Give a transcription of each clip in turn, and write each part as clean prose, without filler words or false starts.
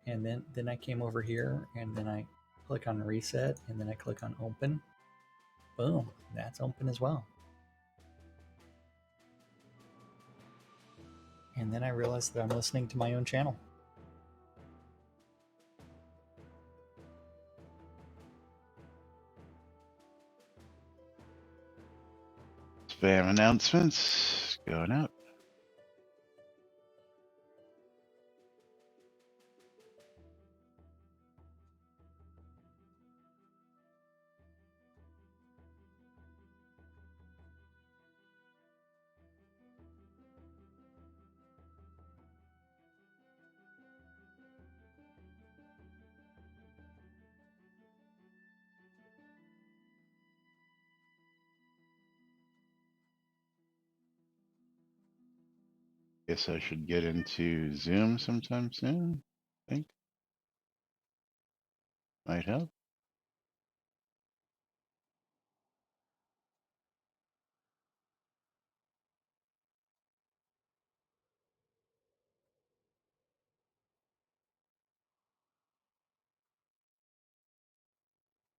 and then I came over here, and then I click on reset, and then I click on open. Boom, that's open as well. And then I realized that I'm listening to my own channel. Spam announcements going out. Guess I should get into Zoom sometime soon. I think might help.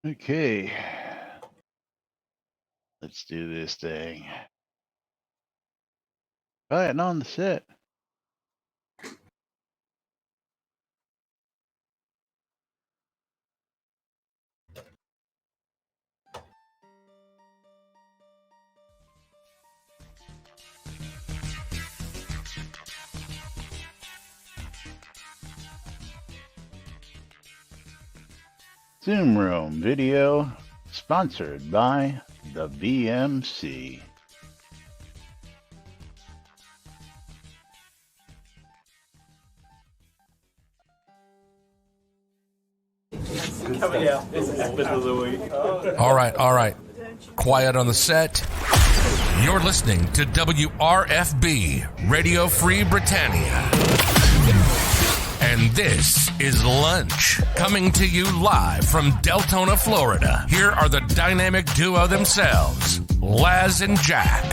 Okay, let's do this thing. Right, and on the set. Zoom Room video sponsored by the VMC. All right. Quiet on the set. You're listening to WRFB, Radio Free Britannia. And this is Lunch, coming to you live from Deltona, Florida. Here are the dynamic duo themselves, Laz and Jack.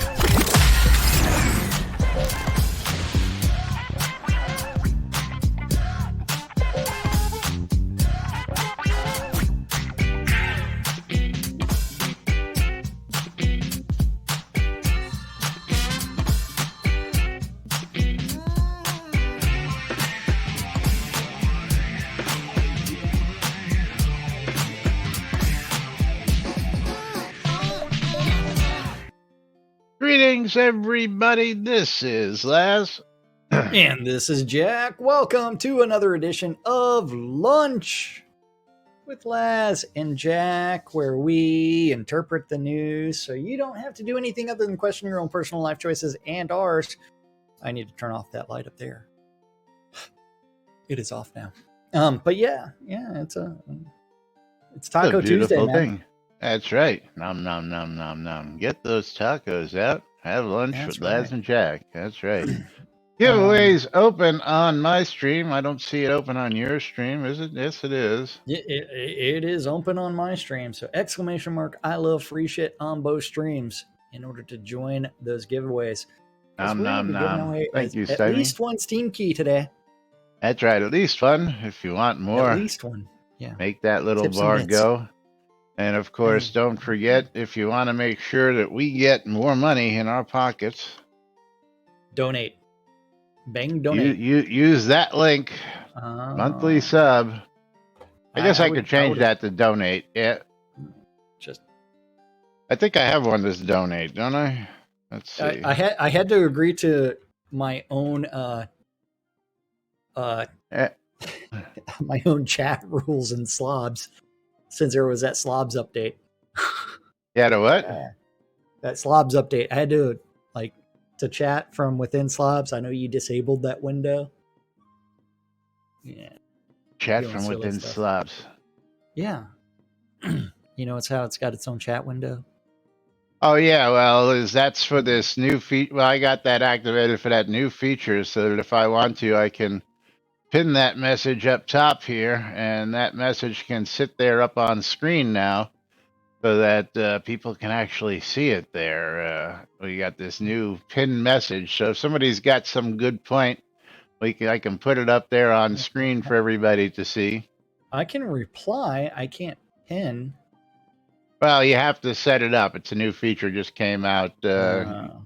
Greetings, everybody. This is Laz. And this is Jack. Welcome to another edition of Lunch with Laz and Jack, where we interpret the news so you don't have to do anything other than question your own personal life choices and ours. I need to turn off that light up there. It is off now. But yeah, it's Taco Tuesday, man. Thing. That's right. Nom, nom, nom, nom, nom. Get those tacos out. Have lunch with Laz and Jack. That's right. Giveaways open on my stream. I don't see it open on your stream, is it? Yes, it is. It is open on my stream. So ! I love free shit on both streams in order to join those giveaways. Nom, nom, nom. Thank you, At least one Steam key today. That's right. At least one. If you want more. At least one. Yeah. Make that little bar go. And of course, don't forget, if you want to make sure that we get more money in our pockets, donate. Bang, donate. You use that link, monthly sub. I guess I could change that to donate. Yeah. I think I have one that's donate, don't I? Let's see. I had to agree to my own my own chat rules and slobs. Since there was that slobs update. Yeah, to what? That slobs update. I had to, to chat from within slobs. I know you disabled that window. Yeah. Chat from within slobs. Yeah. It's how it's got its own chat window. Oh, yeah. Well, that's for this new feature. Well, I got that activated for that new feature so that if I want to, I can pin that message up top here, and that message can sit there up on screen now so that people can actually see it there. We got this new pinned message, so if somebody's got some good point I can put it up there on screen for everybody to see. I can reply. I can't pin. Well, you have to set it up. It's a new feature, just came out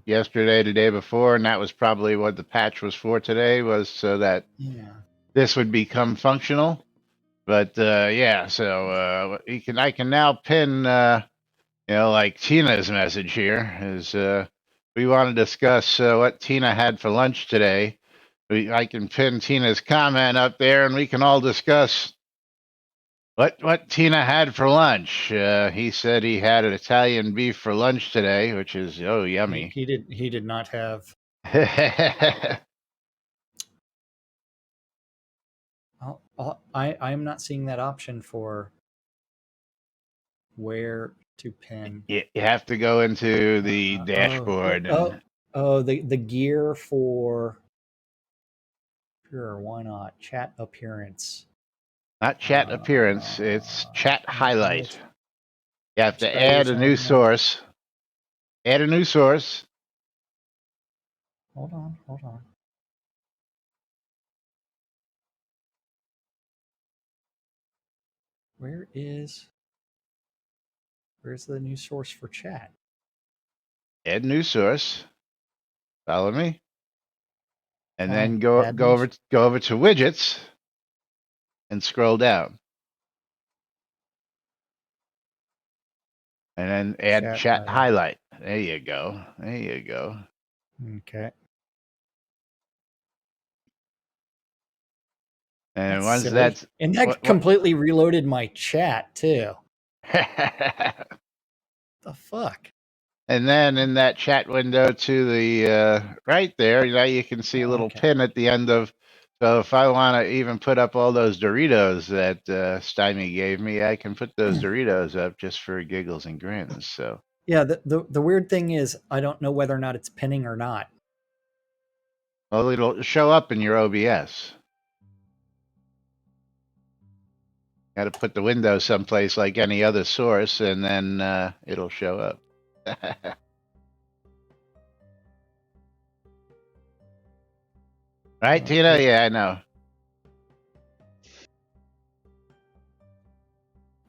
yesterday, the day before, and that was probably what the patch was for today, was so that this would become functional. But yeah, so I can now pin, like Tina's message here is we want to discuss what Tina had for lunch today. I can pin Tina's comment up there, and we can all discuss what Tina had for lunch. He said he had an Italian beef for lunch today, which is yummy. He did not have. I'm not seeing that option for where to pin. You have to go into the dashboard. The gear for. Sure, why not? Chat appearance. Not chat appearance, it's chat highlight. You have to add a new source. Add a new source. Hold on. Where's the new source for chat? Add new source. Follow me. And then go over to widgets and scroll down. And then add chat highlight. There you go. Okay. And once that's completely reloaded my chat too. The fuck? And then in that chat window to the right there, you can see a little pin at the end of. So if I want to even put up all those Doritos that Stymie gave me, I can put those Doritos up just for giggles and grins. So yeah, the weird thing is I don't know whether or not it's pinning or not. Well, it'll show up in your OBS. Got to put the window someplace like any other source, and then it'll show up. Right, Tina? Yeah, I know.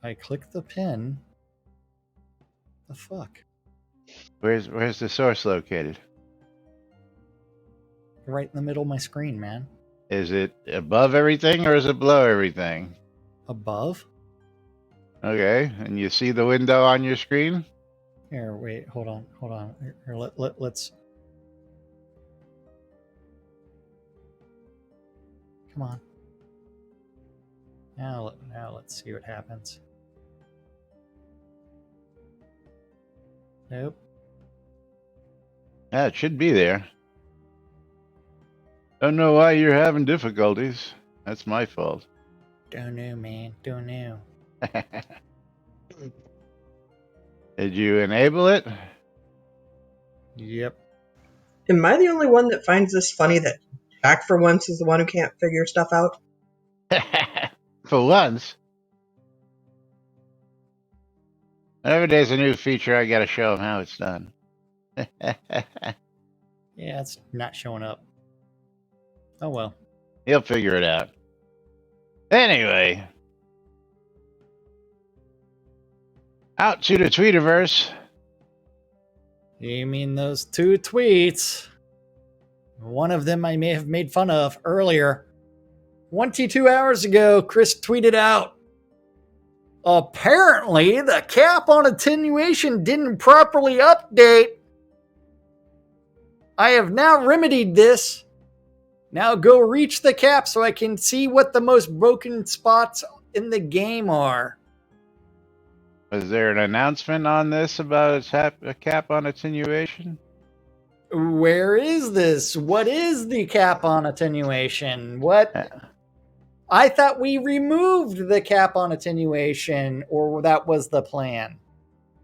I click the pin. The fuck? Where's the source located? Right in the middle of my screen, man. Is it above everything or is it below everything? Above. Okay, and you see the window on your screen? Here, wait, hold on. Here, let's. Come on. Now let's see what happens. Nope. Yeah, it should be there. Don't know why you're having difficulties. That's my fault. Don't know, man. Don't know. Did you enable it? Yep. Am I the only one that finds this funny that Jack for once is the one who can't figure stuff out? For once? Whenever there's a new feature, I gotta show them how it's done. Yeah, it's not showing up. Oh well. He'll figure it out. Anyway. Out to the Tweetiverse. You mean those two tweets? One of them I may have made fun of earlier. 22 hours ago, Chris tweeted out, apparently the cap on attenuation didn't properly update. I have now remedied this. Now go reach the cap so I can see what the most broken spots in the game are. Was there an announcement on this about a cap on attenuation? Where is this? What is the cap on attenuation? What? I thought we removed the cap on attenuation, or that was the plan.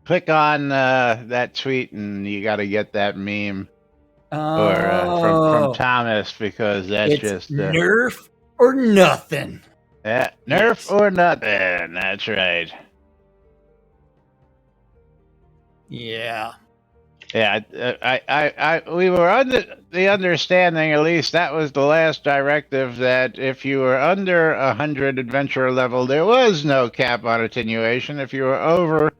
Click on that tweet and you got to get that meme from Thomas, because that's just nerf or nothing. Yeah, nerf or nothing. That's right. Yeah. Yeah, we were under the understanding, at least that was the last directive, that if you were under 100 adventure level, there was no cap on attenuation. If you were over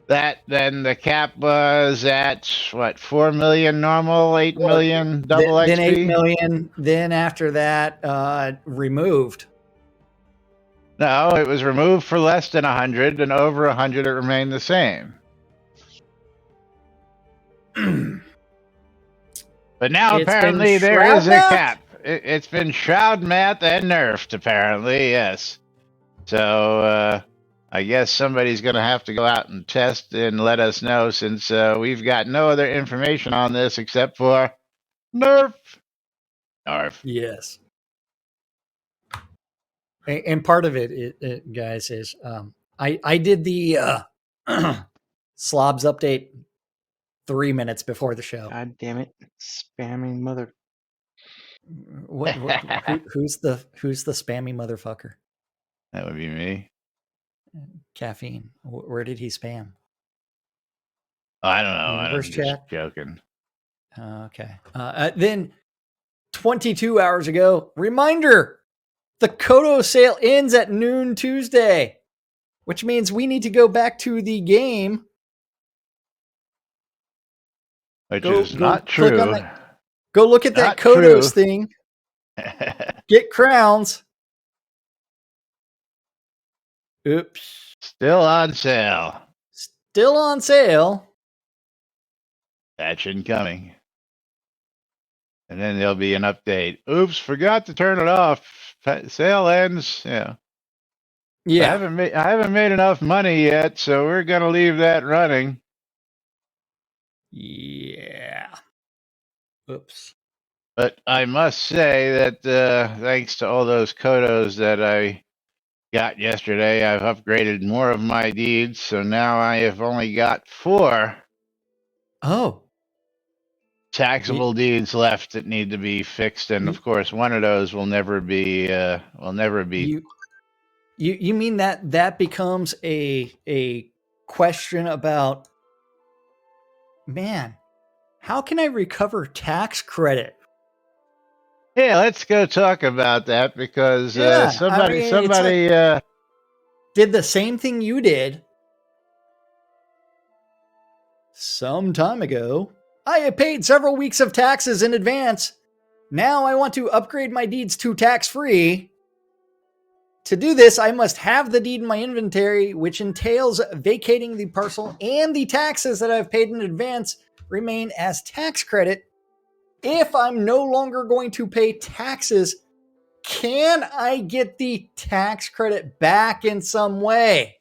that, then the cap was at what, 4 million normal, 8 Well, million double then 8 XP? million. Then after that, removed. No, it was removed for less than 100, and over 100 it remained the same. But now It's been apparently there Shroud is a math? cap. It's been Shroud math and nerfed, apparently, yes. So I guess somebody's going to have to go out and test and let us know, since we've got no other information on this except for nerf. Nerf. Yes. And part of it, guys, is I did the slobs update 3 minutes before the show. God damn it. Spamming mother. Who's the spammy motherfucker? That would be me. Caffeine. Where did he spam? Oh, I don't know. I'm Universe just chat? joking. Okay. Then 22 hours ago, reminder, the Kodo sale ends at noon Tuesday, which means we need to go back to the game. Which is not click on true. that. Go look at that Not true. Kodos thing. Get crowns. Oops. Still on sale. Still on sale. That's incoming. And then there'll be an update. Oops, forgot to turn it off. Sale ends. Yeah. Yeah. I haven't made enough money yet, so we're gonna leave that running. Yeah. Oops. But I must say that thanks to all those Kodos that I got yesterday, I've upgraded more of my deeds, so now I have only got 4 Oh. taxable deeds left that need to be fixed, and of course, one of those will never be. You mean that becomes a question about, man, how can I recover tax credit? Yeah, let's go talk about that, because somebody did the same thing you did some time ago. I have paid several weeks of taxes in advance. Now I want to upgrade my deeds to tax-free. To do this, I must have the deed in my inventory, which entails vacating the parcel, and the taxes that I've paid in advance remain as tax credit. If I'm no longer going to pay taxes, can I get the tax credit back in some way?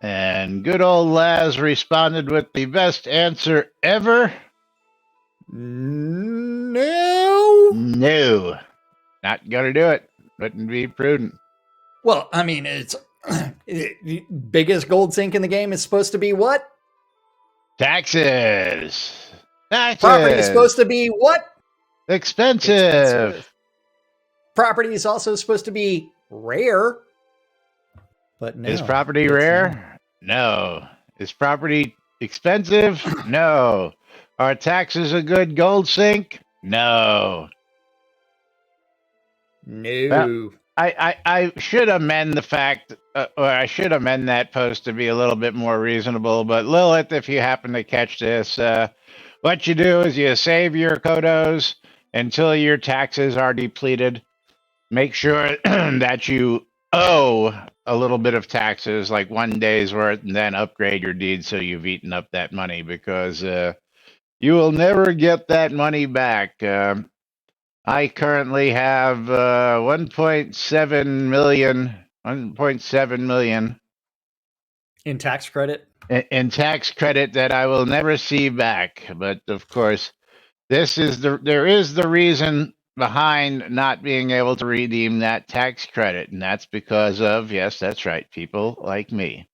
And good old Laz responded with the best answer ever. No. No. Not gonna do it. Wouldn't be prudent. Well, I mean, it's the biggest gold sink in the game is supposed to be what? Taxes. Property is supposed to be what? Expensive. Property is also supposed to be rare. But no. Is property rare? No. Is property expensive? No. Are taxes a good gold sink? No. No. Well, I should amend the fact, or I should amend that post to be a little bit more reasonable. But Lilith, if you happen to catch this, what you do is you save your Kodos until your taxes are depleted. Make sure that you owe a little bit of taxes, like 1 day's worth, and then upgrade your deed so you've eaten up that money, because you will never get that money back. I currently have 1.7 million in tax credit. In tax credit that I will never see back. But of course, there is the reason behind not being able to redeem that tax credit, and that's because of, yes, that's right, people like me.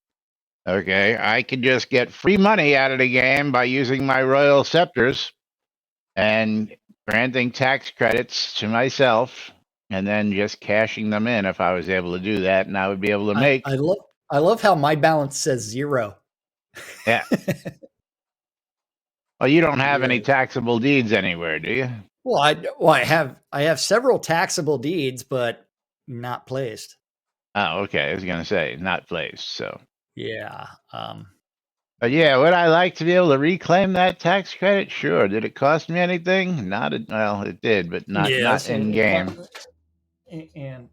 Okay, I could just get free money out of the game by using my royal scepters and granting tax credits to myself, and then just cashing them in. If I was able to do that, and I would be able to make. I love how my balance says 0. Yeah. Oh, you don't have any Yeah. taxable deeds anywhere, do you? Well, I have several taxable deeds, but not placed. Oh, okay. I was gonna say not placed. So, Yeah. but yeah, would I like to be able to reclaim that tax credit? Sure. Did it cost me anything? Well, it did, but not Yes. in game. And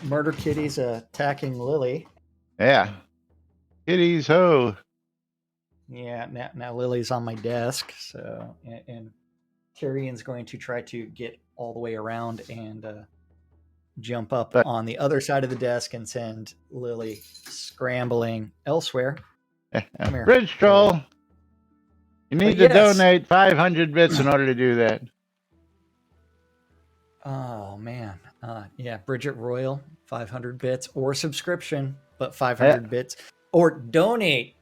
Murder Kitty's attacking Lily. Yeah. Kitties ho. Yeah. Now Lily's on my desk. So and Tyrion's going to try to get all the way around and jump up But on the other side of the desk and send Lily scrambling elsewhere. Come here, Bridge Lily. troll. You But need to yes. donate 500 bits in order to do that. Oh man. Yeah, Bridget Royal, 500 bits or subscription, but 500 bits or donate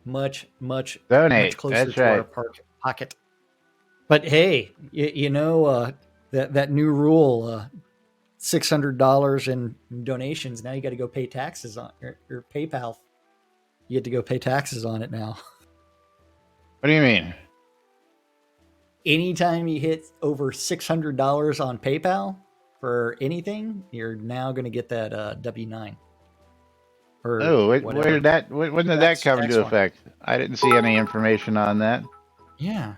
much Donate. closer That's to our right. pocket. But hey, you know that new rule, $600 in donations. Now you got to go pay taxes on your PayPal. You get to go pay taxes on it now. What do you mean? Anytime you hit over $600 on PayPal for anything, you're now going to get that W-9 or Oh, where whatever. did that? When did that come Tax into form. effect? I didn't see any information on that. Yeah.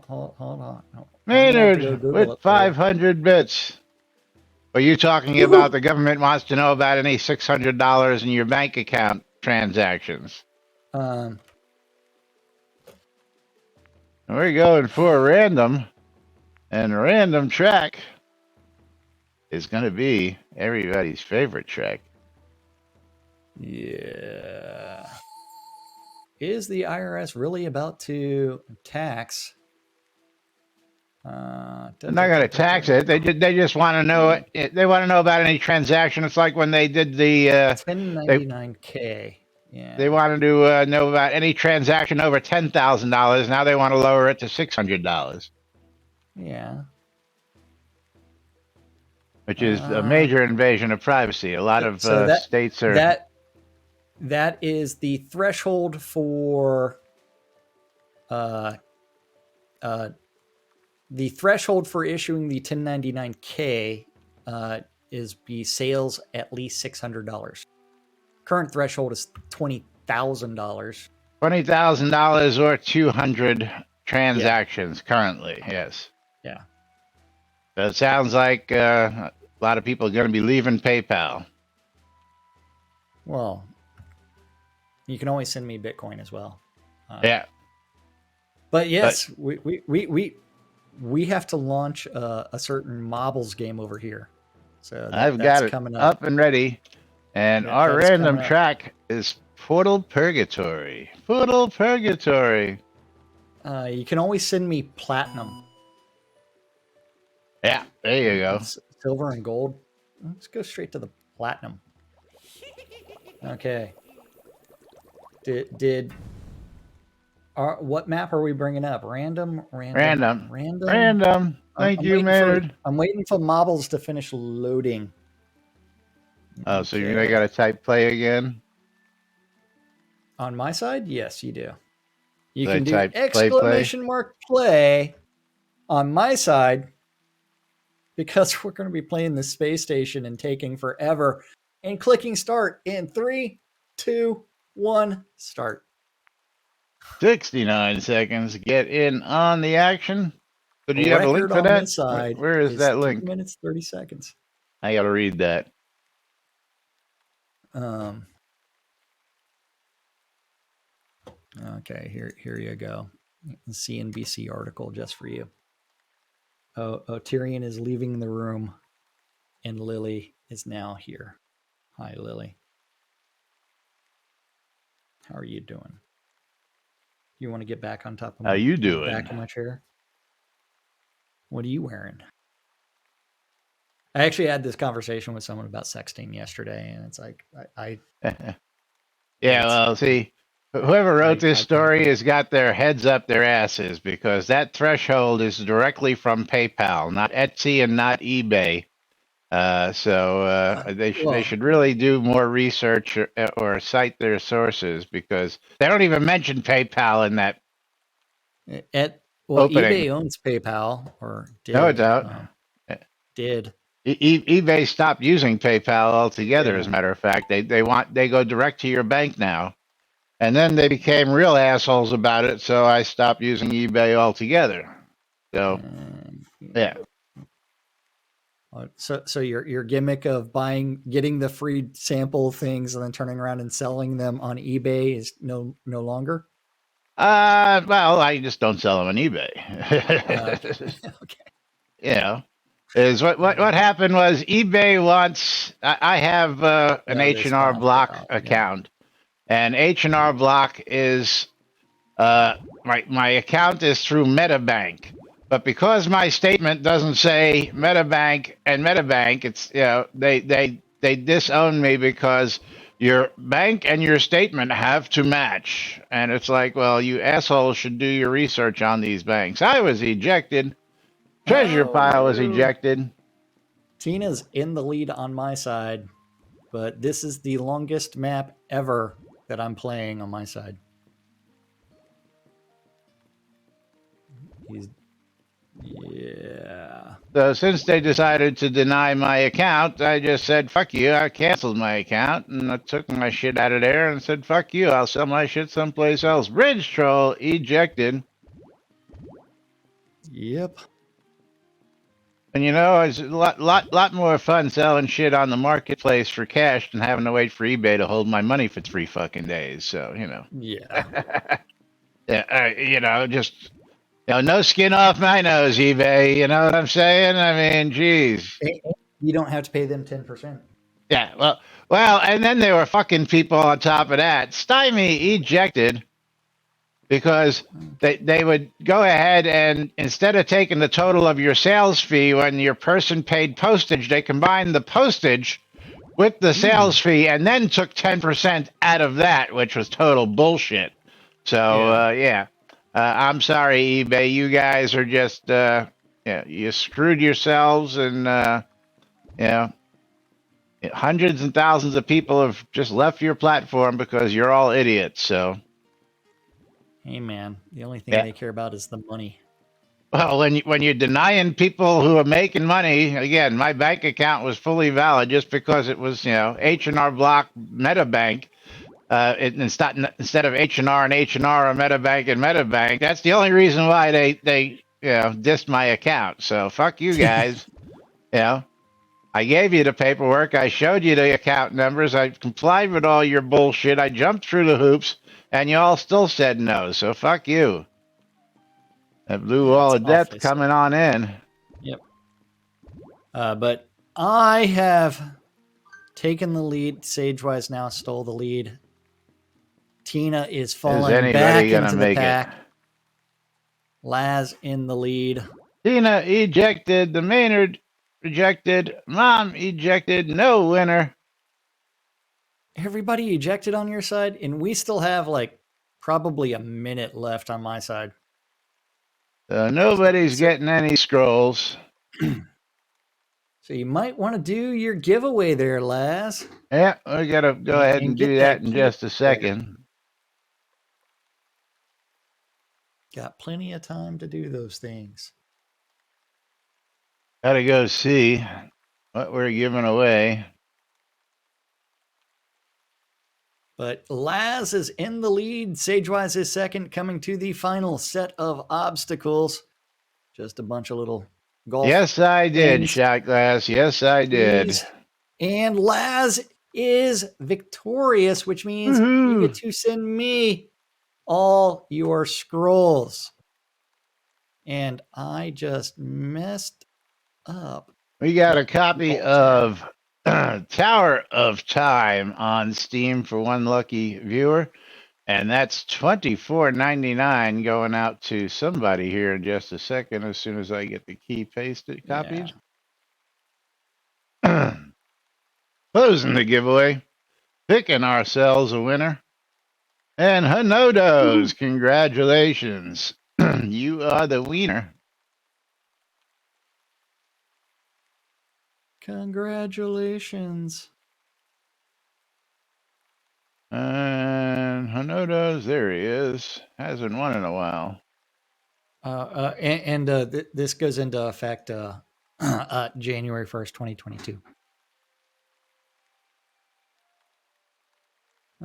Hold on. I'm gonna have to go Maynard Google with it for you. 500 bits. Are you talking about the government wants to know about any $600 in your bank account transactions? We're going for a random, and random track is going to be everybody's favorite track. Yeah. Is the IRS really about to tax? They're not going to tax it. They just want to know it. They want to know about any transaction. It's like when they did the 1099K. Yeah. They wanted to know about any transaction over $10,000. Now they want to lower it to $600. Yeah. Which is a major invasion of privacy. A lot of states are. That is the threshold for issuing the 1099K is be sales at least $600. Current threshold is $20,000. $20,000 or 200 transactions currently. Yes. Yeah. So it sounds like a lot of people are going to be leaving PayPal. Well, you can always send me Bitcoin as well. Yeah. But yes, we have to launch a certain Mobiles game over here. So I've got it coming up and ready. And our random track is Portal Purgatory. Portal Purgatory. You can always send me platinum. Yeah, there you go. Silver and gold. Let's go straight to the platinum. Okay. What map are we bringing up? Random. Thank you, Maynard. I'm waiting for Mobiles to finish loading. Oh, okay. So you got to type play again? On my side? Yes, you do. You so can do exclamation mark play on my side because we're going to be playing the space station and taking forever and clicking start in 3, 2, 1, start. 69 seconds. Get in on the action. So do you have a link for that? Where is that link? 2 minutes, 30 seconds. I got to read that. Okay, here you go. CNBC article just for you. Tyrion is leaving the room, and Lily is now here. Hi, Lily. How are you doing? You want to get back on top of me? How you doing? Back in my chair. What are you wearing? I actually had this conversation with someone about sexting yesterday, and it's like I yeah, well, see, whoever wrote this story has got their heads up their asses because that threshold is directly from PayPal, not Etsy and not eBay. They should really do more research or cite their sources because they don't even mention PayPal in that opening. eBay owns PayPal, or No, it did. don't. Did. eBay stopped using PayPal altogether. As Yeah. a matter of fact, they go direct to your bank now, and then they became real assholes about it. So I stopped using eBay altogether. So yeah. So your gimmick of getting the free sample things and then turning around and selling them on eBay is no longer. Well, I just don't sell them on eBay. Okay. You know, is what happened was eBay wants. I have an Yeah, they H&R spun off Block PayPal. Yeah. account, and H&R Block is my account is through MetaBank. But because my statement doesn't say MetaBank and MetaBank, it's they disown me because your bank and your statement have to match. And it's like, well, you assholes should do your research on these banks. I was ejected. Treasure Oh pile was no. ejected. Tina's in the lead on my side, but this is the longest map ever that I'm playing on my side. Yeah. So since they decided to deny my account, I just said, fuck you. I canceled my account and I took my shit out of there and said, fuck you. I'll sell my shit someplace else. Bridge troll ejected. Yep. And it's a lot more fun selling shit on the marketplace for cash than having to wait for eBay to hold my money for 3 fucking days. So, Yeah. yeah, just, no skin off my nose, eBay. You know what I'm saying? I mean, geez. You don't have to pay them 10%. Yeah, well, and then there were fucking people on top of that. Stymie ejected because they would go ahead and instead of taking the total of your sales fee when your person paid postage, they combined the postage with the sales fee and then took 10% out of that, which was total bullshit. So yeah, I'm sorry, eBay. You guys are just you screwed yourselves, and hundreds and thousands of people have just left your platform because you're all idiots. So, Hey man, the only thing yeah. they care about is the money. Well, when you're denying people who are making money, again, my bank account was fully valid just because it was H&R Block MetaBank. Instead of H&R and H&R or MetaBank and MetaBank. That's the only reason why they dissed my account. So fuck you guys. I gave you the paperwork. I showed you the account numbers. I complied with all your bullshit. I jumped through the hoops, and you all still said no. So fuck you. That blue wall of death coming on in. Yep. But I have taken the lead. Sagewise now stole the lead. Tina is falling back into the pack. Laz in the lead. Tina ejected. The Maynard rejected. Mom ejected. No winner. Everybody ejected on your side, and we still have probably a minute left on my side. Nobody's getting any scrolls. So you might want to do your giveaway there, Laz. Yeah, we got to go ahead and do that in just a second. Got plenty of time to do those things. Got to go see what we're giving away. But Laz is in the lead. Sagewise is second, coming to the final set of obstacles. Just a bunch of little golf. Yes, I did, Shot Glass. Yes, I did. And Laz is victorious, which means you get to send me all your scrolls. And I just messed up. We got a copy of Tower of Time on Steam for one lucky viewer. And that's $24.99 going out to somebody here in just a second as soon as I get the key pasted copied. Yeah. Closing the giveaway. Picking ourselves a winner. And Hanodos, congratulations. You are the winner. Congratulations. And Hanodos, there he is. Hasn't won in a while. This goes into effect January 1st, 2022.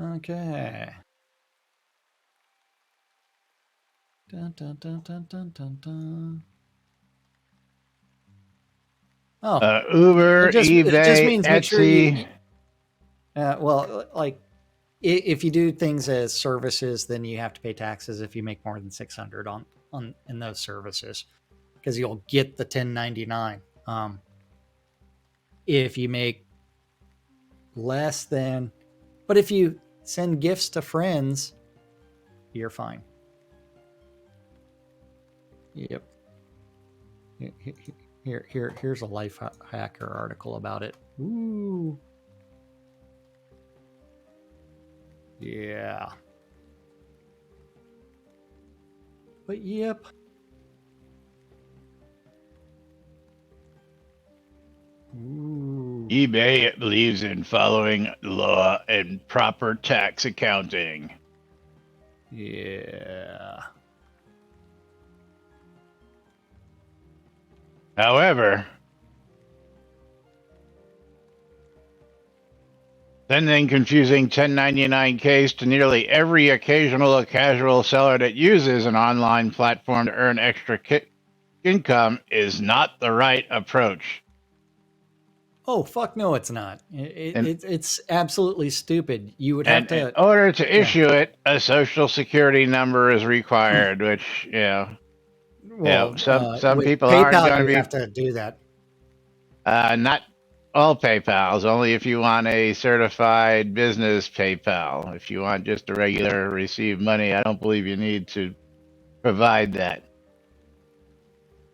Okay. Dun, dun, dun, dun, dun, dun, dun. Oh, Uber, it just eBay, means make sure Etsy. like if you do things as services, then you have to pay taxes if you make more than 600 on in those services, because you'll get the 1099. If you make less than, but if you send gifts to friends, you're fine. Yep. Here's a life hacker article about it. Ooh. Yeah. But yep. Ooh. eBay believes in following law and proper tax accounting. Yeah. However, sending confusing 1099 Ks to nearly every occasional casual seller that uses an online platform to earn extra income is not the right approach. Oh, fuck no, it's not. And, It's absolutely stupid. You would have and in to. order to issue it, a social security number is required, which, Well, some with people aren't PayPal, going to you be. have to do that. Not all PayPals, only if you want a certified business PayPal. If you want just a regular receive money, I don't believe you need to provide that.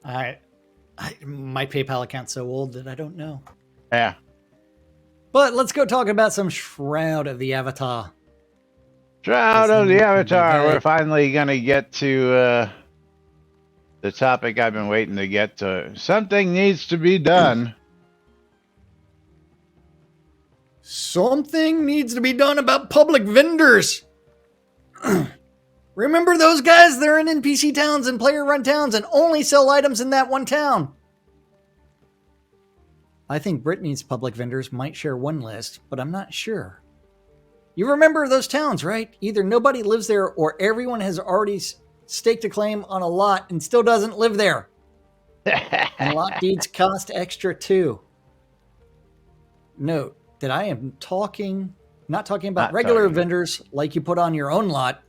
My PayPal account's so old that I don't know. Yeah. But let's go talk about some Shroud of the Avatar. Shroud of the Avatar. We're finally going to get to the topic I've been waiting to get to. Something needs to be done. Something needs to be done about public vendors. Remember those guys? They're in NPC towns and player-run towns and only sell items in that one town. I think Brittany's public vendors might share one list, but I'm not sure. You remember those towns, right? Either nobody lives there or everyone has already staked a claim on a lot and still doesn't live there. And lot deeds cost extra too. Note that I am not talking about regular vendors like you put on your own lot.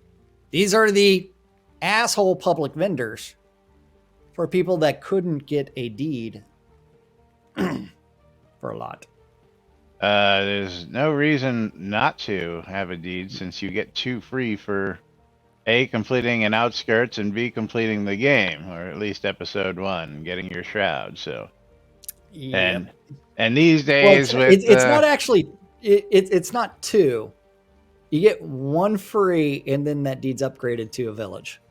These are the asshole public vendors for people that couldn't get a deed for a lot. There's no reason not to have a deed, since you get 2 free for A, completing an outskirts, and B, completing the game, or at least episode 1, getting your shroud. So, Yep. and these days it's not actually it's not 2. You get 1 free, and then that deed's upgraded to a village.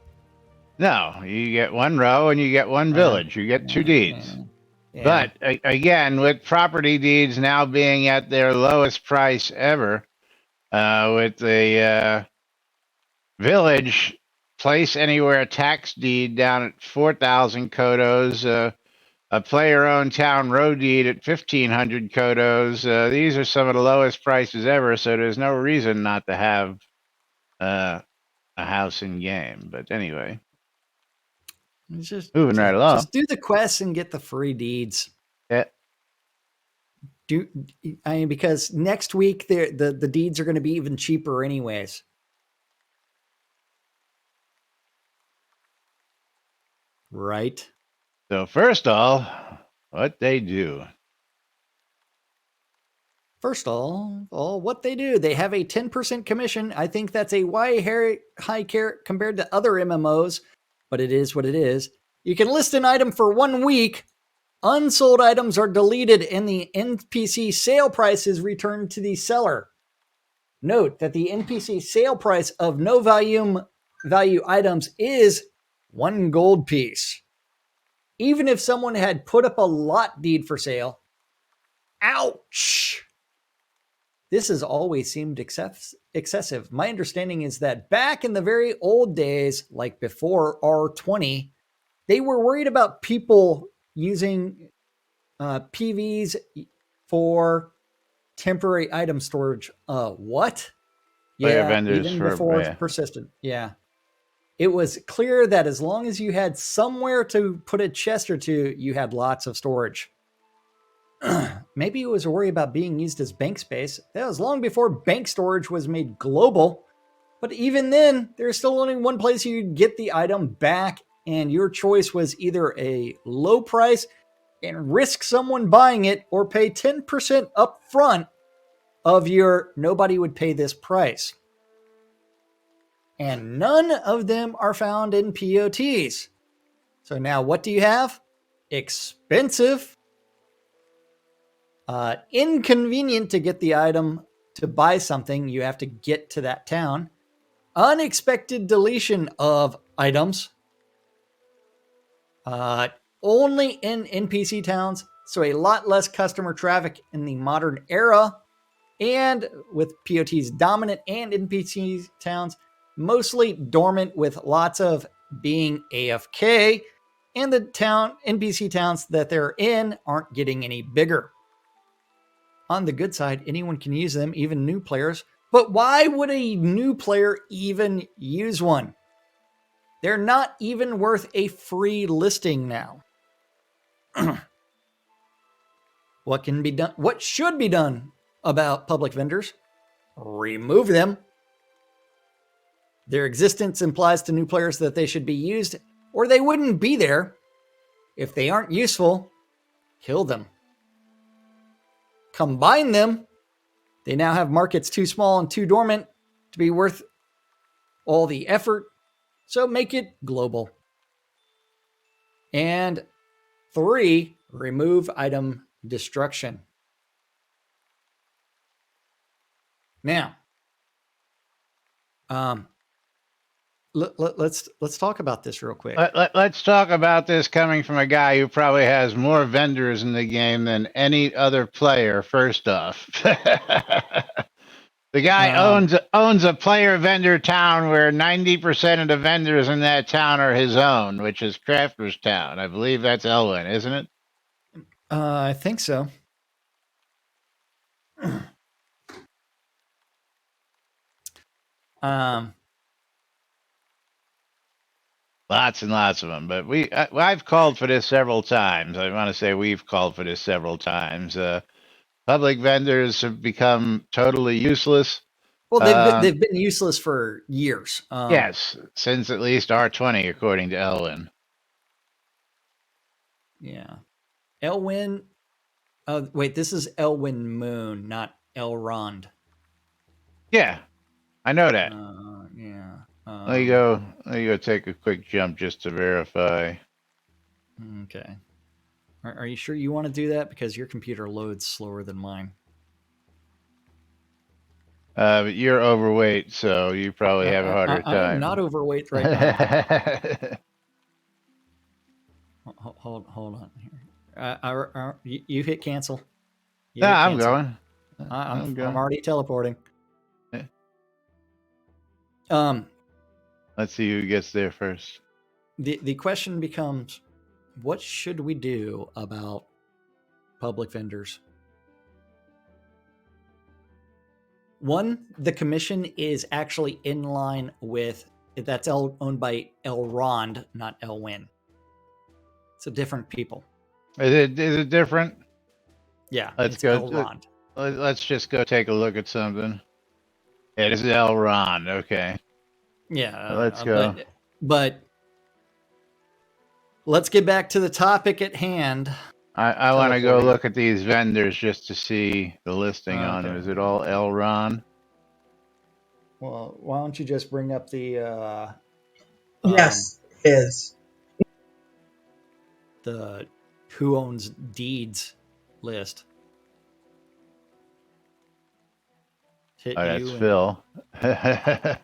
No, you get 1 row and you get 1 village. You get 2 deeds. Yeah. But again, with property deeds now being at their lowest price ever, with the village place anywhere tax deed down at 4,000 kodos, a player-owned town road deed at 1,500 kodos. These are some of the lowest prices ever, so there's no reason not to have a house in game. But anyway, it's just moving right along. Just do the quests and get the free deeds. Yeah. Because next week the deeds are going to be even cheaper anyways. Right. So first of all, what they do. First of all, what they do, they have a 10% commission. I think that's a high carrot compared to other MMOs, but it is what it is. You can list an item for 1 week. Unsold items are deleted and the NPC sale price is returned to the seller. Note that the NPC sale price of no value items is 1 gold piece. Even if someone had put up a lot deed for sale, ouch! This has always seemed excessive. My understanding is that back in the very old days, like before R20, They were worried about people using PVs for temporary item storage. What? Player Yeah, vendors even for before persistent. Yeah. It was clear that as long as you had somewhere to put a chest or two, you had lots of storage. Maybe it was a worry about being used as bank space. That was long before bank storage was made global. But even then, there's still only one place you could get the item back, and your choice was either a low price and risk someone buying it or pay 10% up front of your nobody would pay this price. And none of them are found in POTs. So now what do you have? Expensive, inconvenient to get the item to buy something, you have to get to that town. Unexpected deletion of items, only in NPC towns, so a lot less customer traffic in the modern era. And with POT's dominant and NPC towns mostly dormant with lots of being AFK, and the NPC towns that they're in aren't getting any bigger. On the good side, anyone can use them, even new players. But why would a new player even use one? They're not even worth a free listing now. What can be done? What should be done about public vendors? Remove them. Their existence implies to new players that they should be used, or they wouldn't be there. If they aren't useful, kill them. Combine them. They now have markets too small and too dormant to be worth all the effort, so make it global. And 3, remove item destruction. Now, let's talk about this real quick. Let's talk about this coming from a guy who probably has more vendors in the game than any other player. First off, the guy owns a player vendor town where 90% of the vendors in that town are his own, which is Crafter's Town. I believe that's Elwyn, isn't it? I think so. Lots and lots of them, but I've called for this several times. I want to say we've called for this several times. Public vendors have become totally useless. Well, they've been useless for years. Yes, since at least R20, according to Elwyn. Yeah, Elwyn. Wait, this is Elwyn Moon, not Elrond. Yeah, I know that. Yeah. Let me go take a quick jump just to verify. Okay. Are you sure you want to do that? Because your computer loads slower than mine. But you're overweight, so you probably have a harder time. I am not overweight right now. hold on here. You hit cancel. I'm going. I'm already teleporting. Let's see who gets there first. The question becomes, what should we do about public vendors? One, the commission is actually in line with, that's owned by Elrond, not Elwyn. It's a different people. Is it different? Yeah, let's go. Elrond. Let's just go take a look at something. It is Elrond. Okay. Yeah. Let's go. But let's get back to the topic at hand. I want to go look at these vendors just to see the listing on them. Is it all Elrond? Well, why don't you just bring up the... yes, is. The who owns deeds list. That's Phil. Well,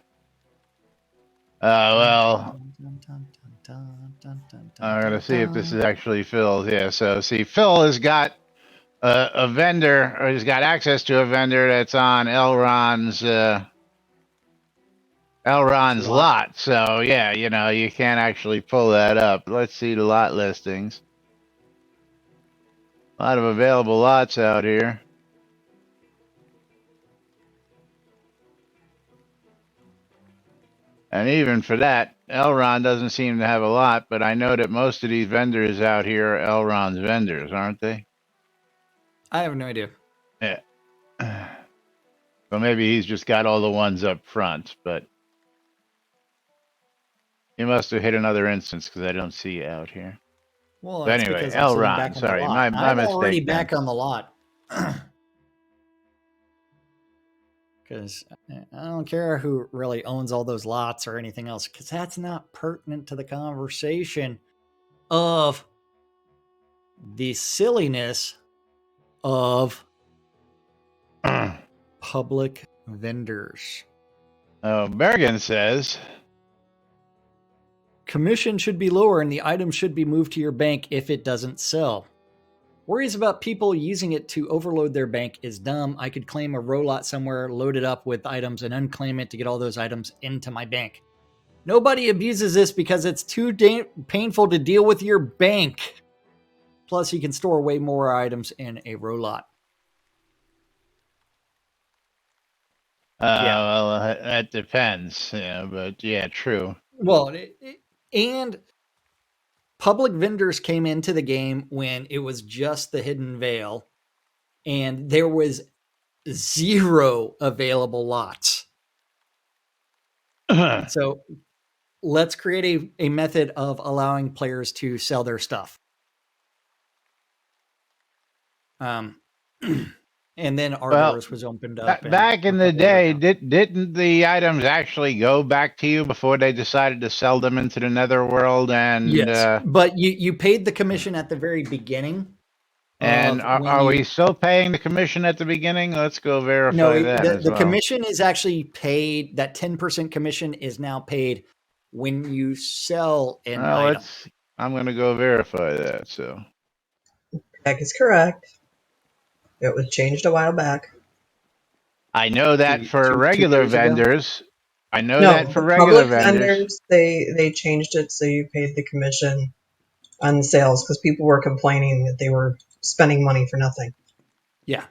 I'm going to see if this is actually Phil's. Yeah, so see, Phil has got a vendor, or he's got access to a vendor that's on Elrond's Elron's Lot. lot. So yeah, you can't actually pull that up. Let's see the lot listings. A lot of available lots out here. And even for that, Elron doesn't seem to have a lot, but I know that most of these vendors out here are Elron's vendors, aren't they? I have no idea. Yeah. So maybe he's just got all the ones up front, but he must have hit another instance because I don't see you out here. Well, But it's anyway, because I'm sitting Elron, back on the sorry, lot. my I'm already mistake then. back on the lot. Because I don't care who really owns all those lots or anything else, because that's not pertinent to the conversation of the silliness of public vendors. Oh, Bergen says, Commission should be lower and the item should be moved to your bank if it doesn't sell. Worries about people using it to overload their bank is dumb. I could claim a row lot somewhere, load it up with items, and unclaim it to get all those items into my bank. Nobody abuses this because it's too painful to deal with your bank. Plus, you can store way more items in a row lot. Yeah. well, that depends. Yeah, but yeah, true. Well, and public vendors came into the game when it was just the Hidden Veil, and there was 0 available lots. So let's create a method of allowing players to sell their stuff. And then our doors was opened up. Back in the day, didn't the items actually go back to you before they decided to sell them into the netherworld? And yes, but you paid the commission at the very beginning. And are we still paying the commission at the beginning? Let's go verify that as well. The commission is actually paid. That 10% commission is now paid when you sell an item. I'm going to go verify that. So that is correct. It was changed a while back. I know that for regular vendors. I know No, that for the regular public vendors, they changed it so you paid the commission on the sales because people were complaining that they were spending money for nothing. Yeah.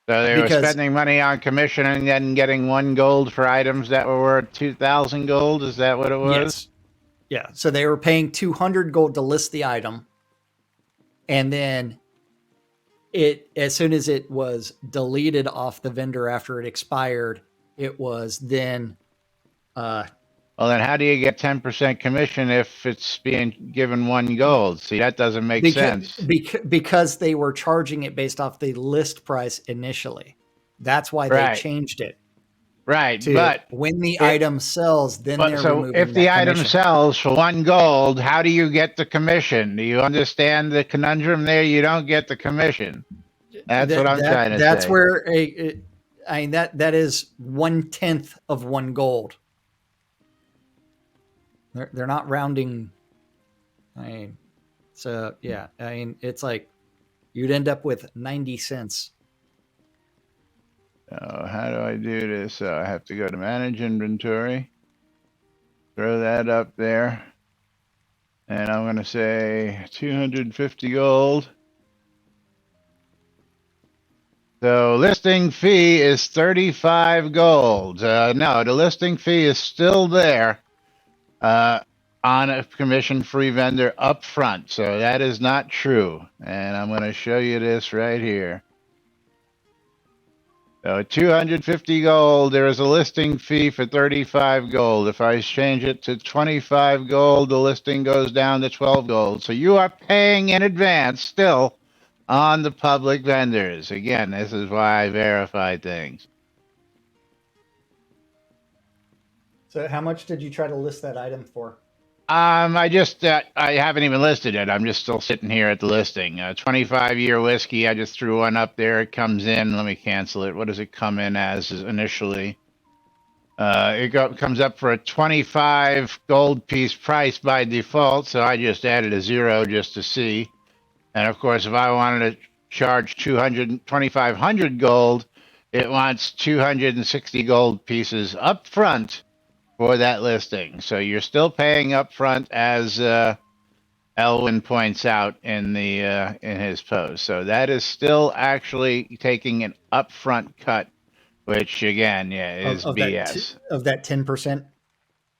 So they were spending money on commission and then getting 1 gold for items that were worth 2,000 gold. Is that what it was? Yes. Yeah. So they were paying 200 gold to list the item. And then as soon as it was deleted off the vendor after it expired, it was then. Well, then how do you get 10% commission if it's being given 1 gold? See, that doesn't make sense. Because they were charging it based off the list price initially. That's why they changed it. Right, but when the item sells, then they're removing if the item commission. sells for 1 gold, how do you get the commission? Do you understand the conundrum there? You don't get the commission. That's what I'm trying to say. That's where that is 1/10 of 1 gold. They're not rounding. It's like you'd end up with 90 cents. How do I do this? I have to go to manage inventory, throw that up there, and I'm going to say 250 gold. So listing fee is 35 gold. No, the listing fee is still there. On a commission-free vendor up front. So that is not true. And I'm going to show you this right here. So 250 gold, there is a listing fee for 35 gold. If I change it to 25 gold, the listing goes down to 12 gold. So you are paying in advance still on the public vendors. Again, this is why I verify things. So how much did you try to list that item for? I haven't even listed it. I'm just still sitting here at the listing. 25-year whiskey. I just threw one up there. It comes in. Let me cancel it. What does it come in as initially? It comes up for a 25 gold piece price by default. So I just added a 0 just to see. And of course, if I wanted to charge 2,500 gold, it wants 260 gold pieces up front for that listing. So you're still paying upfront, as Elwin points out in his post. So that is still actually taking an upfront cut, which again, yeah, is of BS. that 10%.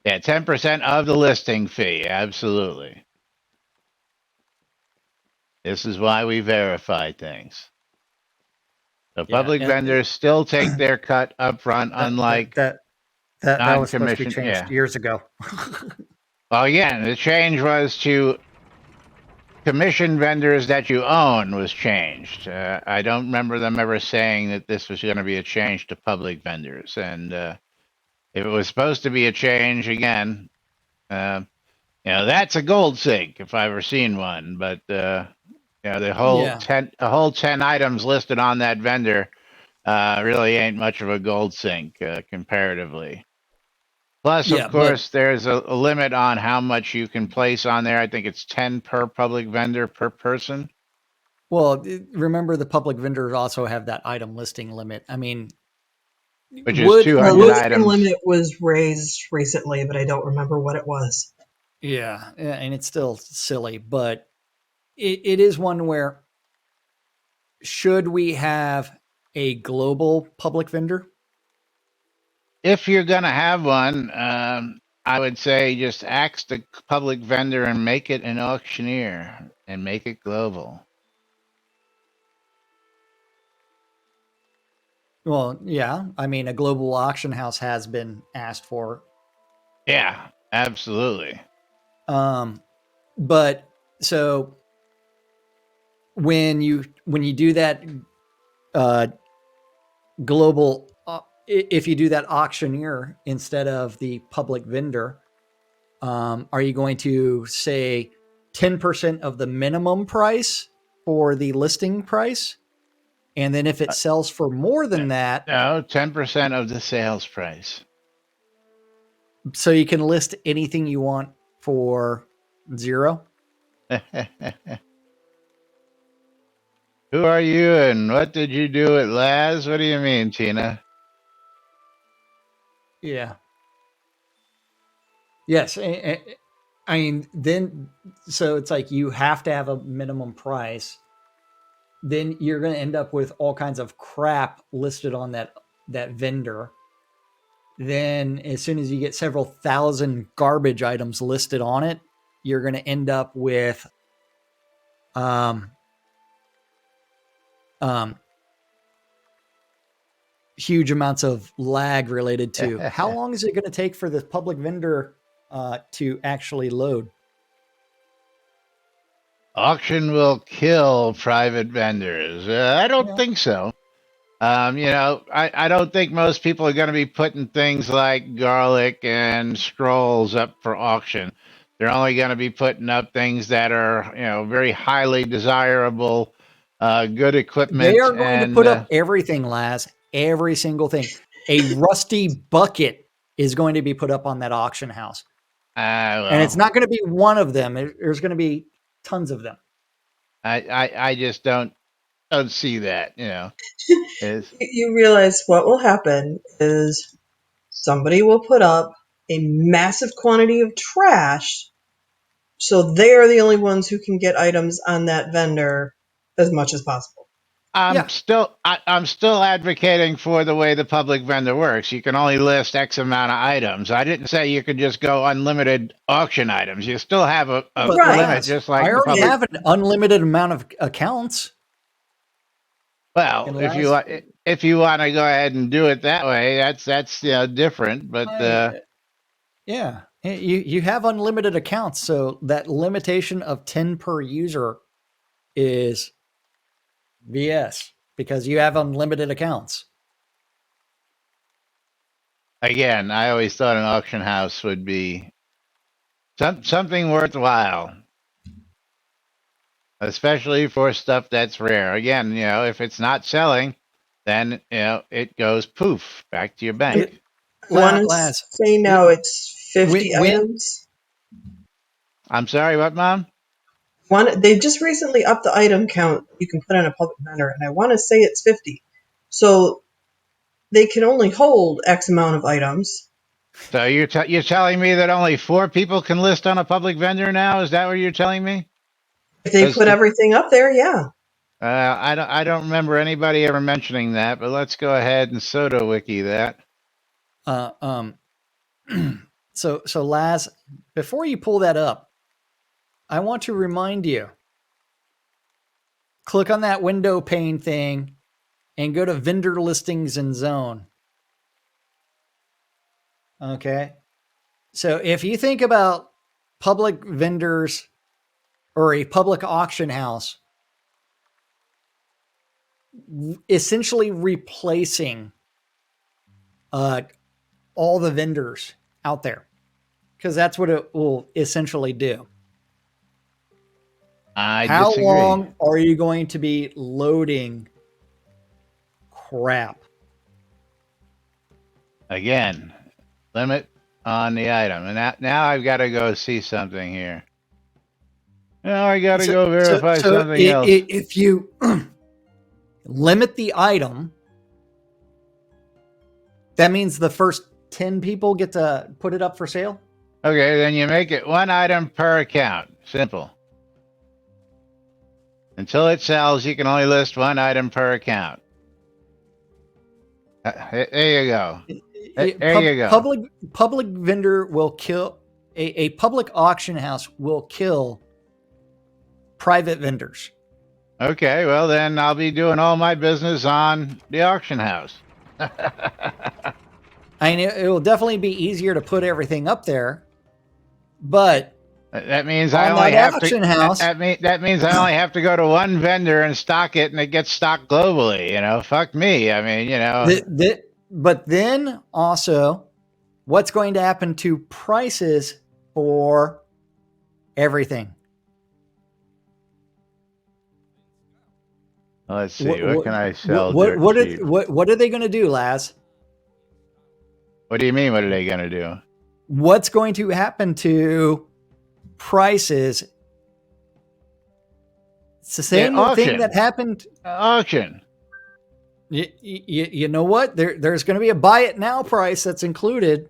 Yeah, 10% of the listing fee. Absolutely. This is why we verify things. So Yeah, public vendors still take their cut upfront, that unlike that was supposed to be non-commissioned. changed Yeah. years ago. Well, again, the change was to commission vendors that you own was changed. I don't remember them ever saying that this was going to be a change to public vendors. And if it was supposed to be a change, again, that's a gold sink if I've ever seen one. But the whole Yeah, 10 items listed on that vendor really ain't much of a gold sink comparatively. Plus, of yeah, but course, there's a limit on how much you can place on there. I think it's 10 per public vendor per person. well, remember the public vendors also have that item listing limit. I mean, Which is would The 200 would listing items. limit was raised recently, but I don't remember what it was. yeah, and it's still silly, but it is one where should we have a global public vendor? If you're going to have one, I would say just ask the public vendor and make it an auctioneer and make it global. Well, yeah, I mean, a global auction house has been asked for. Yeah, absolutely. But so when you do that uh, global, if you do that auctioneer instead of the public vendor, are you going to say 10% of the minimum price for the listing price? And then if it sells for more than that, No, 10% of the sales price. so you can list anything you want for zero? Who are you and what did you do at Laz? What do you mean, Tina? Yeah. Yes. I mean, then, so it's like you have to have a minimum price. Then you're going to end up with all kinds of crap listed on that vendor. Then, as soon as you get several thousand garbage items listed on it, you're going to end up with um, huge amounts of lag related to how long is it going to take for the public vendor to actually load? Auction will kill private vendors. I don't think so. I don't think most people are going to be putting things like garlic and scrolls up for auction. They're only going to be putting up things that are, very highly desirable, good They equipment, are going to and put up everything, Laz, every single thing. A rusty bucket is going to be put up on that auction house. And it's not going to be one of them. There's going to be tons of them. I just don't see that. You realize what will happen is somebody will put up a massive quantity of trash, so they are the only ones who can get items on that vendor as much as possible. I'm Yeah. still advocating for the way the public vendor works. You can only list X amount of items. I didn't say you could just go unlimited auction items. You still have a But Right. limit, Laz, just I like the already public. have an unlimited amount of accounts. Well, if you want to go ahead and do it that way, that's different. But Yeah. You have unlimited accounts, so that limitation of 10 per user is BS because you have unlimited accounts. again, I always thought an auction house would be something worthwhile, especially for stuff that's rare. Again, if it's not selling, then it goes poof back to your bank. I want to Laz, say now it's 50 when items. I'm sorry, what, Mom? They just recently upped the item count you can put on a public vendor, and I want to say it's 50. So they can only hold X amount of items. So you're telling me that only 4 people can list on a public vendor now? Is that what you're telling me? If they put everything up there, yeah. I don't remember anybody ever mentioning that, but let's go ahead and Soda Wiki that. So Laz, before you pull that up, I want to remind you, click on that window pane thing and go to vendor listings and zone. Okay. So if you think about public vendors or a public auction house, essentially replacing all the vendors out there, because that's what it will essentially do. How disagree. Long are you going to be loading crap? Again, limit on the item. And now I've got to go see something here. Now I got to go verify something else. If you limit the item, that means the first 10 people get to put it up for sale? Okay, then you make it 1 item per account. Simple. Until it sells, you can only list 1 item per account. There you go. There you go. Public vendor will kill a public auction house will kill private vendors. Okay, well then I'll be doing all my business on the auction house. I mean, it will definitely be easier to put everything up there, but that means I only have to. House, that means I only have to go to 1 vendor and stock it, and it gets stocked globally. You know, fuck me. I mean, you know. But then also, what's going to happen to prices for everything? Let's see. What can I sell? What are they going to do, Laz? What do you mean? What are they going to do? What's going to happen to prices? It's the same thing that happened. Auction. You know what? There's going to be a buy it now price that's included.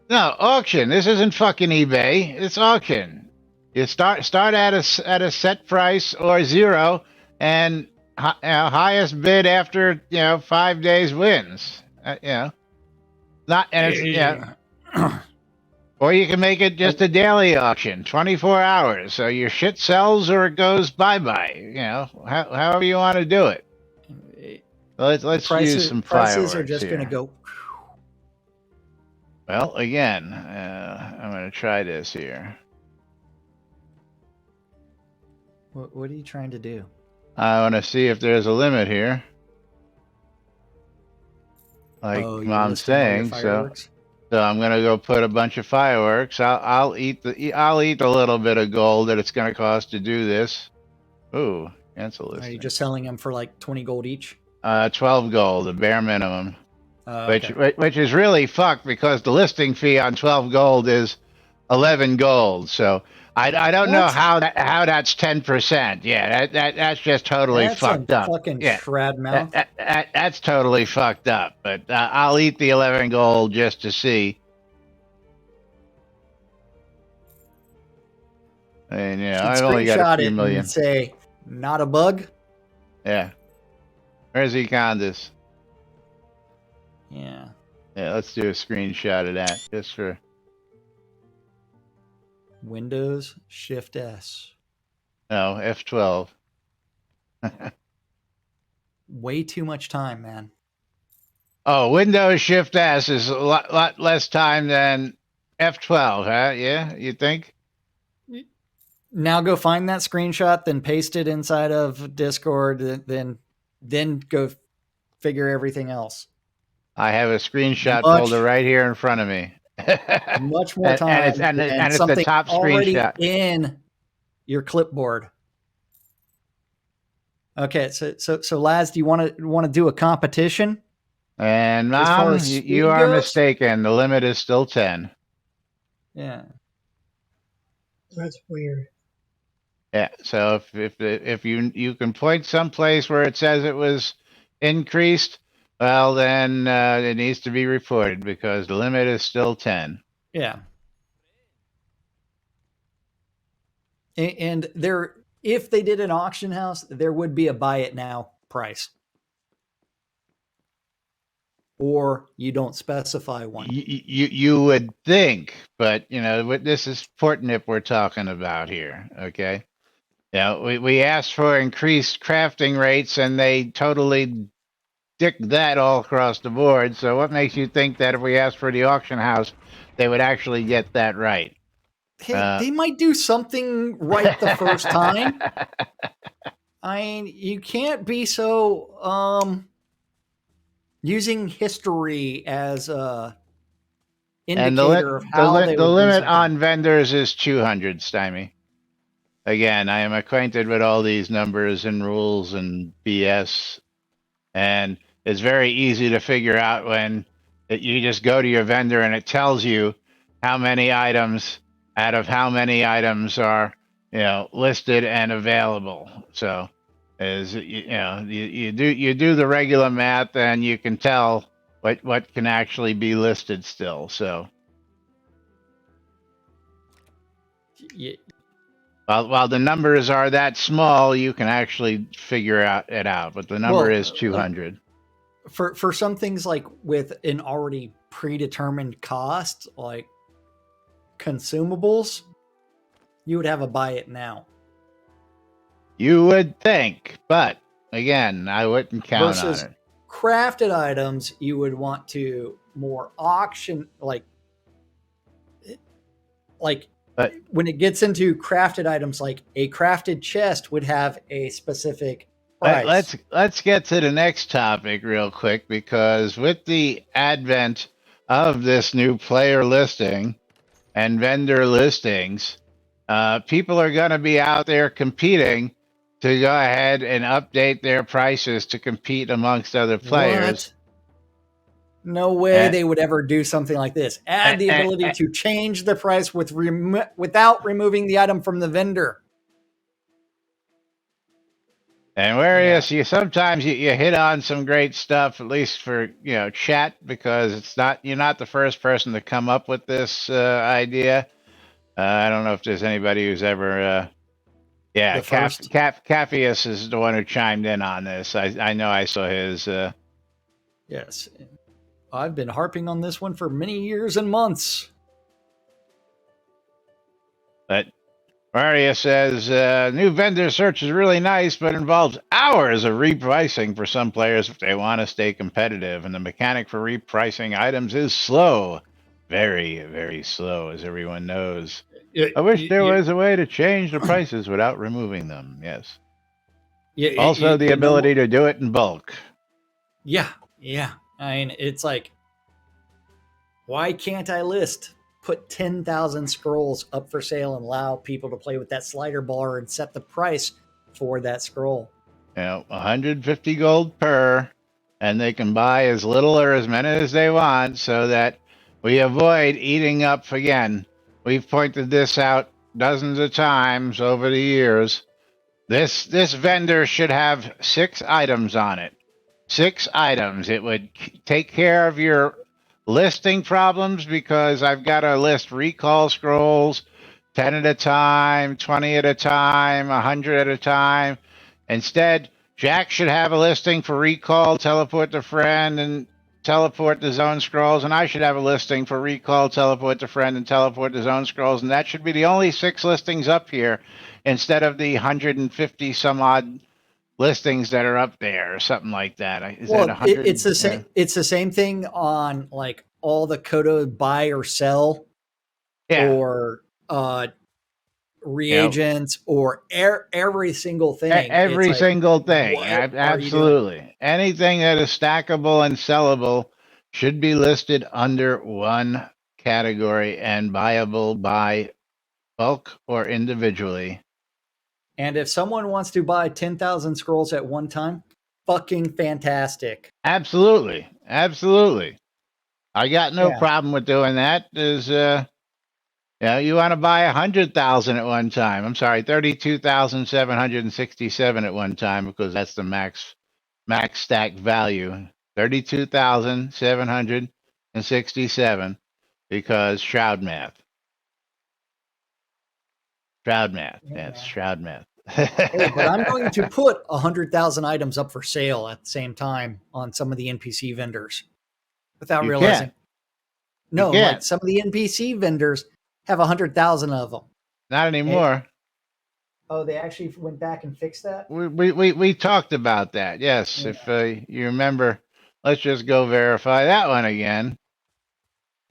No, auction. This isn't fucking eBay. It's auction. You start at a set price or 0, and highest bid after 5 days wins. Not and it's or you can make it just a daily auction, 24 hours. So your shit sells or it goes bye-bye. However you want to do it. Let's use some fireworks. Prices are just going to go. Well, again, I'm going to try this here. What are you trying to do? I want to see if there's a limit here. Like Mom's saying, so I'm gonna go put a bunch of fireworks. I'll eat the little bit of gold that it's gonna cost to do this. Ooh, cancel this. Are you just selling them for like 20 gold each? 12 gold, the bare minimum. Okay. Which is really fucked because the listing fee on 12 gold is 11 gold. So I don't know how that's 10%. Yeah, that's just totally fucked up. Fucking Shroud mouth. That's totally fucked up. But I'll eat the 11 gold just to see. And I've only got a few million. And say, not a bug. Yeah. Where's Econdis? Yeah. Yeah, let's do a screenshot of that just for. Windows Shift S. No, F12. Way too much time, man. Oh, Windows Shift S is a lot less time than F12, huh? Yeah, you think? Now go find that screenshot, then paste it inside of Discord, then go figure everything else. I have a screenshot folder right here in front of me. Much more time, and it's the top screenshot in your clipboard. Okay, so Laz, do you want to do a competition? And Mom, you are mistaken. The limit is still 10. Yeah, that's weird. Yeah, so if you can point someplace where it says it was increased, Well, then it needs to be reported because the limit is still 10. Yeah. And there, if they did an auction house, there would be a buy it now price. Or you don't specify one. You would think, but this is Portnip we're talking about here. Okay, we asked for increased crafting rates, and they totally dick that all across the board. So what makes you think that if we asked for the auction house, they would actually get that right? They might do something right the first time. I mean, you can't be so using history as a and indicator of how they the would do limit something. on vendors is 200, Stymie. Again, I am acquainted with all these numbers and rules and BS, and it's very easy to figure out when you just go to your vendor and it tells you how many items out of how many items are listed and available. So you do the regular math and you can tell what can actually be listed still. So Yeah. while the numbers are that small, you can actually figure it out. But the number is Well, 200. For some things like with an already predetermined cost, like consumables, you would have a buy it now. You would think, but again, I wouldn't count on Versus it. crafted items, you would want to more auction like But when it gets into crafted items, like a crafted chest would have a specific price. let's get to the next topic real quick, because with the advent of this new player listing and vendor listings, people are going to be out there competing to go ahead and update their prices to compete amongst other players. What? No way And, they would ever do something like this. Add and, the ability to change the price without removing the item from the vendor. And whereas sometimes you hit on some great stuff, at least for chat, because you're not the first person to come up with this idea. I don't know if there's anybody who's ever The first. Capheus is the one who chimed in on this. I know I saw his. Yes. I've been harping on this one for many years and months. But Maria says new vendor search is really nice, but involves hours of repricing for some players if they want to stay competitive. And the mechanic for repricing items is slow. Very, very slow, as everyone knows. I wish there was a way to change the prices without removing them. Yes. Also, the ability to do it in bulk. Yeah. I mean, it's like, why can't I put 10,000 scrolls up for sale and allow people to play with that slider bar and set the price for that scroll? 150 gold per, and they can buy as little or as many as they want, so that we avoid eating up again. We've pointed this out dozens of times over the years. This vendor should have 6 items on it. 6 items. It would take care of your listing problems, because I've got to list recall scrolls 10 at a time, 20 at a time, 100 at a time. Instead, Jack should have a listing for recall, teleport to friend, and teleport to zone scrolls, and I should have a listing for recall, teleport to friend, and teleport to zone scrolls, and that should be the only 6 listings up here, instead of the 150 some odd listings that are up there, or something like that. Is that 100? It's the same. It's the same thing on like all the Kodo buy or sell, or reagents, or every single thing. Every single thing. Absolutely. Anything that is stackable and sellable should be listed under one category and buyable by bulk or individually. And if someone wants to buy 10,000 scrolls at one time, fucking fantastic. Absolutely. I got no problem with doing that. Is you want to buy 100,000 at one time. I'm sorry, 32,767 at one time, because that's the max stack value. 32,767 because Shroud math. Shroud math. Yeah. That's Shroud math. Hey, but I'm going to put 100,000 items up for sale at the same time on some of the NPC vendors without You realizing. can't. You No, like can't. some of the NPC vendors have 100,000 of them. Not anymore. Oh, they actually went back and fixed that? We talked about that. Yes. Yeah. If you remember, let's just go verify that one again.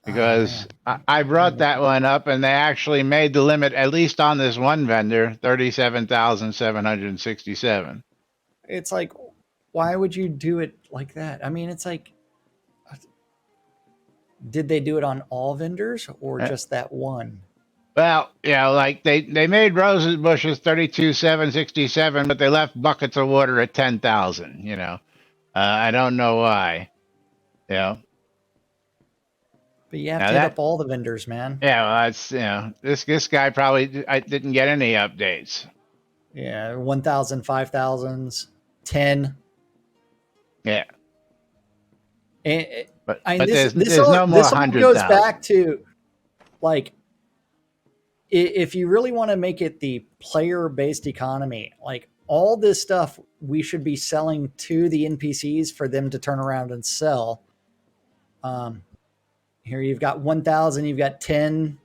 Because I brought that one up and they actually made the limit, at least on this one vendor, 37,767. It's like, why would you do it like that? I mean, it's like, did they do it on all vendors or just that one? Well, yeah, like they made roses bushes 32,767, but they left buckets of water at 10,000. I don't know why. But you have Now to hit that up all the vendors, man. yeah, well, that's this guy probably I didn't get any updates. Yeah, 1,000, 5,000s, 10. Yeah, And but I mean, but this there's no more all goes 100,000. back to like, if you really want to make it the player based economy, like all this stuff we should be selling to the NPCs for them to turn around and sell. Here you've got 1,000, you've got 10.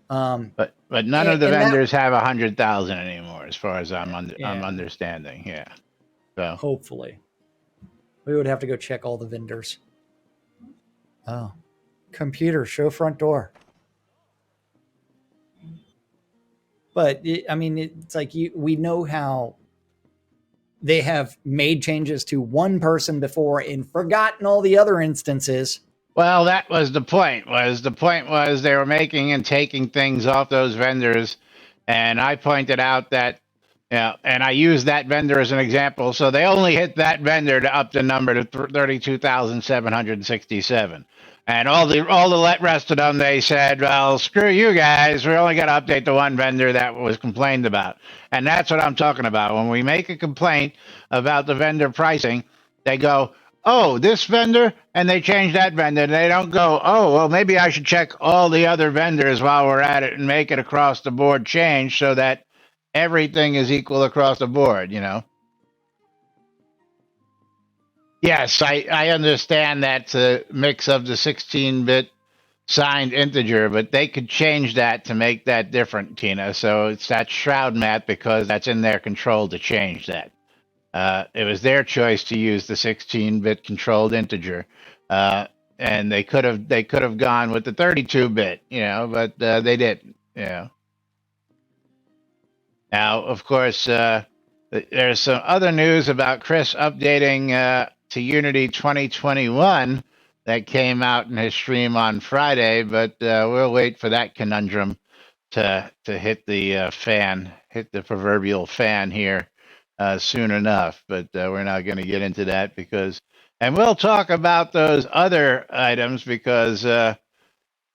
But none of the And that, vendors have 100,000 anymore, as far as I'm yeah, understanding. Yeah. So hopefully. We would have to go check all the vendors. Oh, computer, show front door. But I mean, it's like we know how they have made changes to one person before and forgotten all the other instances. well, that was the point. Was they were making and taking things off those vendors, and I pointed out that and I used that vendor as an example. So they only hit that vendor to up the number to 32,767. And all the rest of them, they said, well, screw you guys. We're only going to update the one vendor that was complained about. And that's what I'm talking about. When we make a complaint about the vendor pricing, they go, oh, this vendor, and they change that vendor. They don't go, oh, well, maybe I should check all the other vendors while we're at it and make it across the board change so that everything is equal across the board. Yes, I understand that's a mix of the 16-bit signed integer, but they could change that to make that different, Tina. So it's that Shroud math because that's in their control to change that. It was their choice to use the 16-bit controlled integer, and they could have gone with the 32-bit, but they didn't. Now, of course, there's some other news about Chris updating to Unity 2021 that came out in his stream on Friday, but we'll wait for that conundrum to hit the hit the proverbial fan here soon enough. But we're not going to get into that and we'll talk about those other items because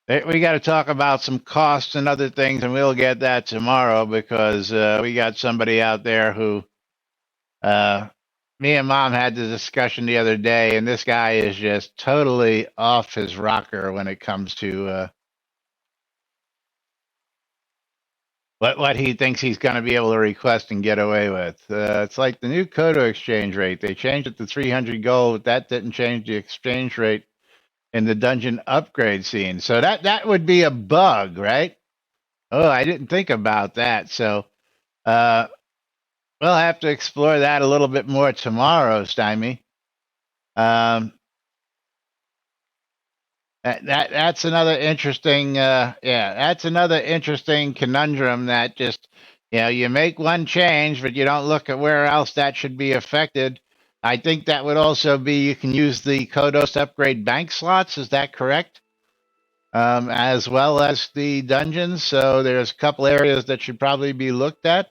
we got to talk about some costs and other things, and we'll get that tomorrow because we got somebody out there who me and Mom had the discussion the other day, and this guy is just totally off his rocker when it comes to what he thinks he's going to be able to request and get away with. It's like the new Kodo exchange rate. They changed it to 300 gold, but that didn't change the exchange rate in the dungeon upgrade scene. So that would be a bug, right? Oh, I didn't think about that. So we'll have to explore that a little bit more tomorrow, Stymie. That's another interesting that's another interesting conundrum that just you make one change but you don't look at where else that should be affected. I think that would also be you can use the Kodos to upgrade bank slots, is that correct? As well as the dungeons, so there's a couple areas that should probably be looked at,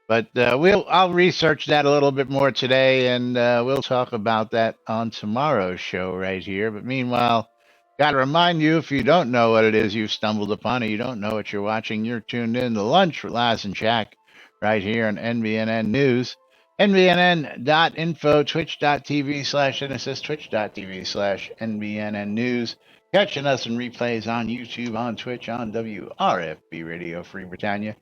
but I'll research that a little bit more today, and we'll talk about that on tomorrow's show right here. But meanwhile, got to remind you, if you don't know what it is you've stumbled upon or you don't know what you're watching, you're tuned in to Lunch with Laz and Jack right here on NBNN News. NBNN.info, twitch.tv/NSS, twitch.tv/NBNN News. Catching us in replays on YouTube, on Twitch, on WRFB Radio Free Britannia.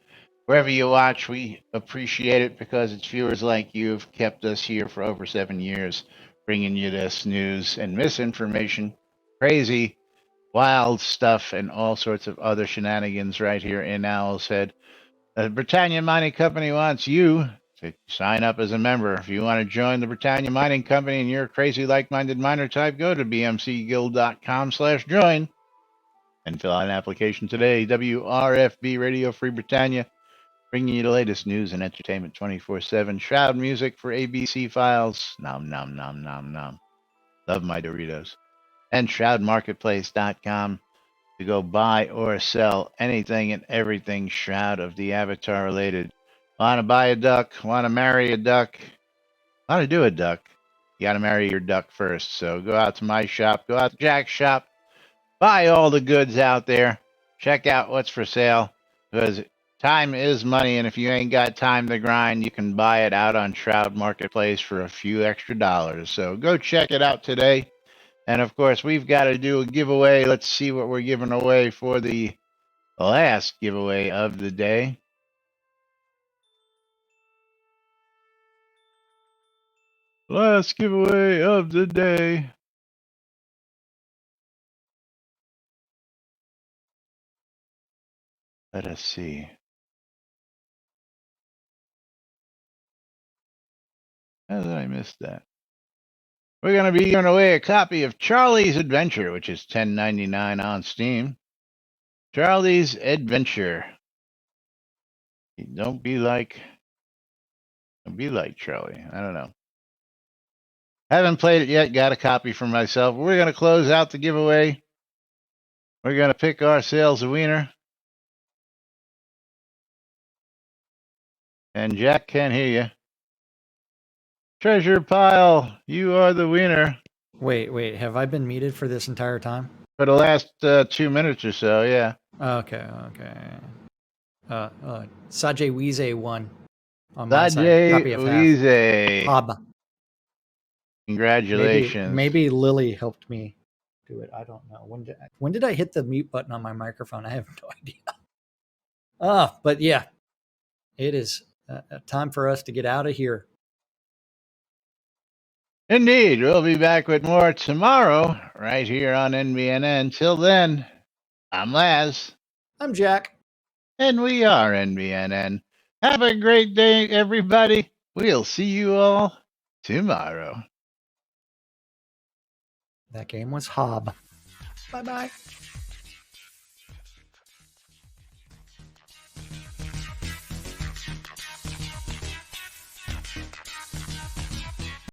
Wherever you watch, we appreciate it because it's viewers like you have kept us here for over 7 years, bringing you this news and misinformation, crazy, wild stuff, and all sorts of other shenanigans right here in Owl's Head. The Britannia Mining Company wants you to sign up as a member. If you want to join the Britannia Mining Company and you're a crazy like-minded miner type, go to bmcguild.com/join and fill out an application today. WRFB Radio Free Britannia, bringing you the latest news and entertainment 24/7. Shroud music for ABC Files. Nom, nom, nom, nom, nom. Love my Doritos. And shroudmarketplace.com to go buy or sell anything and everything Shroud of the Avatar related. Want to buy a duck? Want to marry a duck? Want to do a duck? You got to marry your duck first. So go out to my shop, go out to Jack's shop, buy all the goods out there, check out what's for sale, because time is money, and if you ain't got time to grind, you can buy it out on Shroud Marketplace for a few extra dollars. So go check it out today. And of course, we've got to do a giveaway. Let's see what we're giving away for the last giveaway of the day. Last giveaway of the day. Let us see. How did I miss that? We're going to be giving away a copy of Charlie's Adventure, which is $10.99 on Steam. Charlie's Adventure. Don't be like Charlie. I don't know. Haven't played it yet. Got a copy for myself. We're going to close out the giveaway. We're going to pick ourselves a wiener. And Jack can't hear you. Treasure pile, you are the winner. Wait. Have I been muted for this entire time? For the last 2 minutes or so, yeah. Okay. Sajay Wize won on my side. Copy of half. Wize. Hob. Congratulations. Maybe Lily helped me do it. I don't know. When did I hit the mute button on my microphone? I have no idea. But yeah, it is time for us to get out of here. Indeed. We'll be back with more tomorrow right here on NBNN. Till then, I'm Laz. I'm Jack. And we are NBNN. Have a great day, everybody. We'll see you all tomorrow. That game was Hob. Bye-bye.